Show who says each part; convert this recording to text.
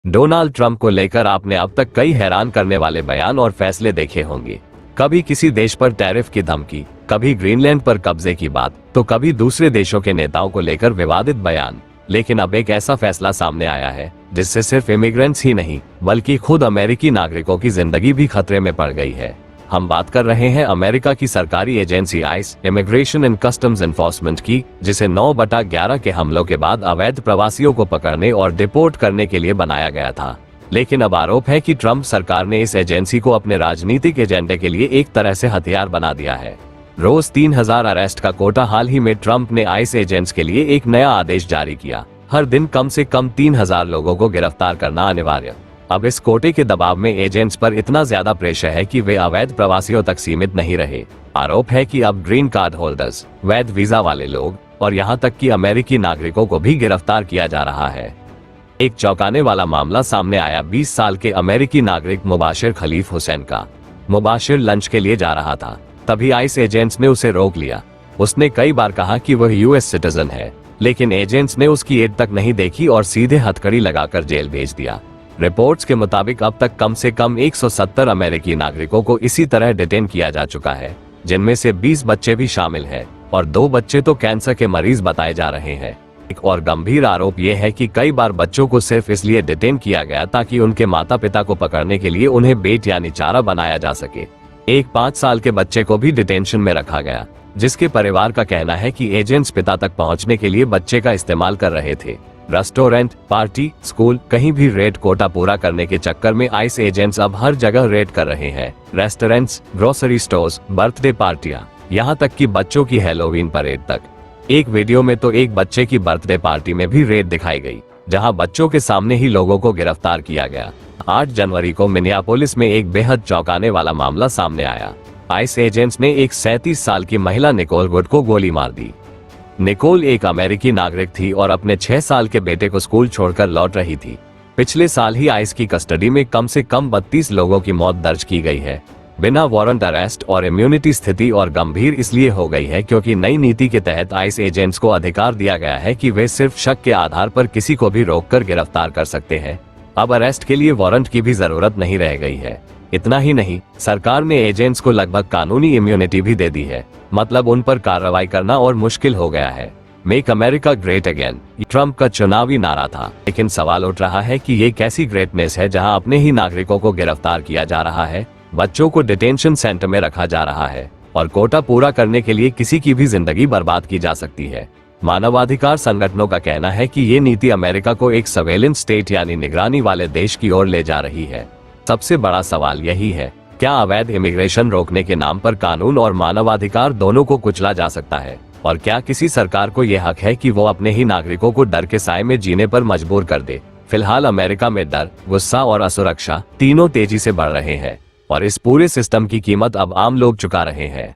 Speaker 1: Donald Trump को लेकर आपने अब तक कई हैरान करने वाले बयान और फैसले देखे होंगे। कभी किसी देश पर टैरिफ की धमकी, कभी ग्रीनलैंड पर कब्जे की बात, तो कभी दूसरे देशों के नेताओं को लेकर विवादित बयान। लेकिन अब एक ऐसा फैसला सामने आया है जिससे सिर्फ इमिग्रेंट्स ही नहीं बल्कि खुद अमेरिकी नागरिकों की जिंदगी भी खतरे में पड़ गई है। हम बात कर रहे हैं अमेरिका की सरकारी agency ice, immigration and customs enforcement की, जिसे 9/11 के हमलों के बाद अवैध प्रवासियों को पकड़ने और डिपोर्ट करने के लिए बनाया गया था। लेकिन अब आरोप है कि ट्रंप सरकार ने इस एजेंसी को अपने राजनीतिक एजेंडे के लिए एक तरह से हथियार बना दिया है। रोज 3000 अरेस्ट का कोटा। हाल ही में ट्रंप ने आइस एजेंट्स के लिए एक नया आदेश जारी किया। हर दिन कम से कम 3000 लोगों को गिरफ्तार करना अनिवार्य। अब इस कोटे के दबाव में एजेंट्स पर इतना ज्यादा प्रेशर है कि वे अवैध प्रवासियों तक सीमित नहीं रहे। आरोप है कि अब ग्रीन कार्ड होल्डर्स, वैध वीजा वाले लोग और यहाँ तक कि अमेरिकी नागरिकों को भी गिरफ्तार किया जा रहा है। एक चौंकाने वाला मामला सामने आया 20 साल के अमेरिकी नागरिक मुबाशिर खलीफ हुसैन का। मुबाशिर लंच के लिए जा रहा था, तभी आइस एजेंट्स ने उसे रोक लिया। उसने कई बार कहा कि वह यूएस सिटीजन है, लेकिन एजेंट्स ने उसकी एड तक नहीं देखी और सीधे हथकड़ी लगाकर जेल भेज दिया। रिपोर्ट्स के मुताबिक अब तक कम से कम 170 अमेरिकी नागरिकों को इसी तरह डिटेन किया जा चुका है, जिनमें से 20 बच्चे भी शामिल हैं और 2 बच्चे तो कैंसर के मरीज बताए जा रहे हैं। एक और गंभीर आरोप यह है कि कई बार बच्चों को सिर्फ इसलिए डिटेन किया गया ताकि उनके माता पिता को पकड़ने के लिए उन्हें बेट यानी चारा बनाया जा सके। एक 5 साल के बच्चे को भी डिटेंशन में रखा गया, जिसके परिवार का कहना है कि एजेंट्स पिता तक पहुंचने के लिए बच्चे का इस्तेमाल कर रहे थे। रेस्टोरेंट, पार्टी, स्कूल, कहीं भी रेट कोटा पूरा करने के चक्कर में आइस एजेंट्स अब हर जगह रेड कर रहे हैं। रेस्टोरेंट्स, ग्रोसरी स्टोर्स, बर्थडे पार्टियां, यहाँ तक कि बच्चों की हैलोवीन परेड तक। एक वीडियो में तो एक बच्चे की बर्थडे पार्टी में भी रेड दिखाई गई, जहां बच्चों के सामने ही लोगों को गिरफ्तार किया गया। 8 जनवरी को मिनियापोलिस में एक बेहद चौंकाने वाला मामला सामने आया। आइस एजेंट्स ने एक 37 साल की महिला निकोल वुड को गोली मार दी। निकोल एक अमेरिकी नागरिक थी और अपने 6 साल के बेटे को स्कूल छोड़कर लौट रही थी। पिछले साल ही आइस की कस्टडी में कम से कम 32 लोगों की मौत दर्ज की गई है बिना वारंट अरेस्ट। और इम्यूनिटी स्थिति और गंभीर इसलिए हो गई है क्योंकि नई नीति के तहत आइस एजेंट्स को अधिकार दिया गया है कि वे सिर्फ शक के आधार पर किसी को भी रोककर गिरफ्तार कर सकते हैं। अब अरेस्ट के लिए वारंट की भी जरूरत नहीं रह गई है। इतना ही नहीं, सरकार ने एजेंट्स को लगभग कानूनी इम्यूनिटी भी दे दी है, मतलब उन पर कार्रवाई करना और मुश्किल हो गया है। Make America great again Trump का चुनावी नारा था, लेकिन सवाल उठ रहा है कि ये कैसी ग्रेटनेस है जहां अपने ही नागरिकों को गिरफ्तार किया जा रहा है, बच्चों को डिटेंशन सेंटर में रखा जा रहा है और कोटा पूरा करने के लिए किसी की भी जिंदगी बर्बाद की जा सकती है। मानवाधिकार संगठनों का कहना है कि ये नीति अमेरिका को एक सर्वेलेंस स्टेट यानी निगरानी वाले देश की ओर ले जा रही है। सबसे बड़ा सवाल यही है, क्या अवैध इमिग्रेशन रोकने के नाम पर कानून और मानवाधिकार दोनों को कुचला जा सकता है? और क्या किसी सरकार को यह हक है कि वो अपने ही नागरिकों को डर के साए में जीने पर मजबूर कर दे? फिलहाल अमेरिका में डर, गुस्सा और असुरक्षा तीनों तेजी से बढ़ रहे हैं और इस पूरे सिस्टम की कीमत अब आम लोग चुका रहे हैं।